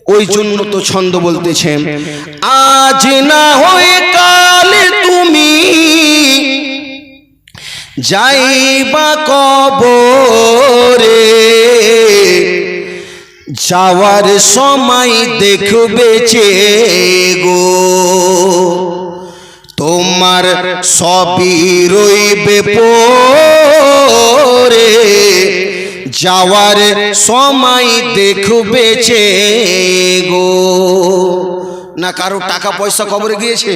ওই জন্য তো ছন্দ বলতেছেন, আজ না হয়ে কাল তুমি যাইবা কবরে, যাওয়ার সময় দেখবে চে গো তোমার সবই রইবে পরে, যাওয়ার সময় দেখবে চে গো। না কারো টাকা পয়সা কবরে গিয়েছে?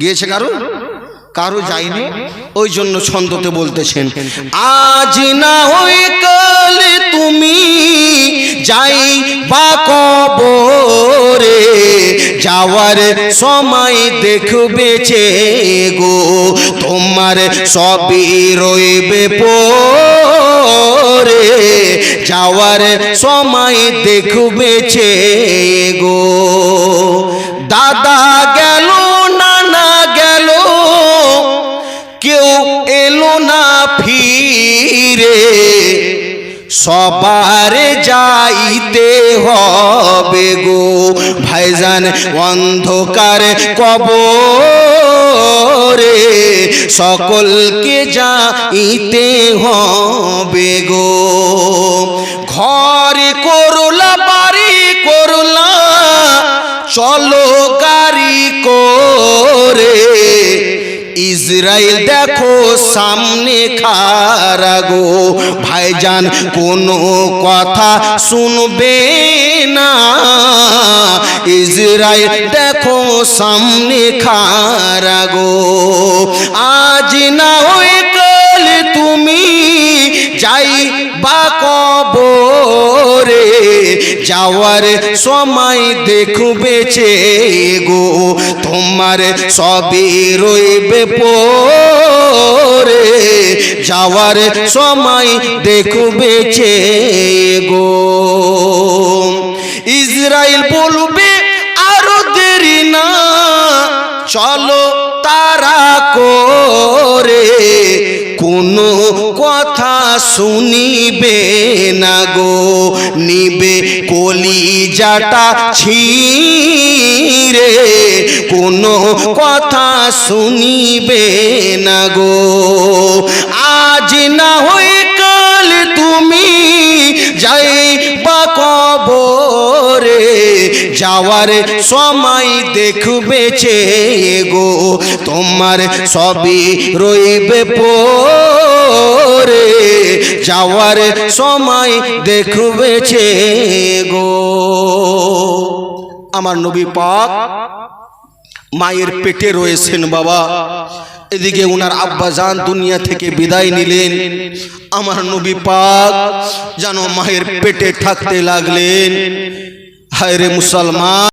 গিয়েছে কারো? কারো যায়নি। ওই জন্য ছন্দতে বলতেছেন, আজ না হয়ে কাল তুমি যাইবা কবরে, যাওয়ার সময় দেখবে চে গো তোমার সবই রইবে পরে, যাওয়ার সময় দেখবে চে গো। দাদা গেল, নানা গেল, কেউ এলো না ফিরে, সবার যাইতে হবে গো ভাইজান অন্ধকার কবরে, সকলকে যাইতে হবে গো। ঘর করলা বাড়ি করলা, চলো গাড়ি করে, ইসরাইল দেখো সামনে খাড়া গো ভাইজান কোনো কথা শুনবে না, ইসরাইল দেখো সামনে খাড়া গো। আজ না হয়ে কাল তুমি যাইবা কবরে, যাওয়ার সময় দেখবে চে গো তোমার সবই রইবে পরে, যাওয়ার সময় দেখবে চে গো। ইসরাইল বলবে আরো দেরি না, চলো তারা করে, কোনো কথা শুনিবে না গো, নিবে কলিজাটা ছিঁড়ে, কোনো কথা শুনিবে না গো। আজ না হয়ে কাল তুমি যাইবা কবরে, যাওয়ার সময় দেখবে চে গো তোমার সবই রইবে পরে, যাওয়ার সময় দেখবে চে গো। আমার নবী পাক মায়ের পেটে রয়েছেন বাবা, এদিকে উনার আব্বাজান দুনিয়া থেকে বিদায় নিলেন, আমার নবী পাক যেন মায়ের পেটে থাকতে লাগলেন। হায় রে মুসলমান।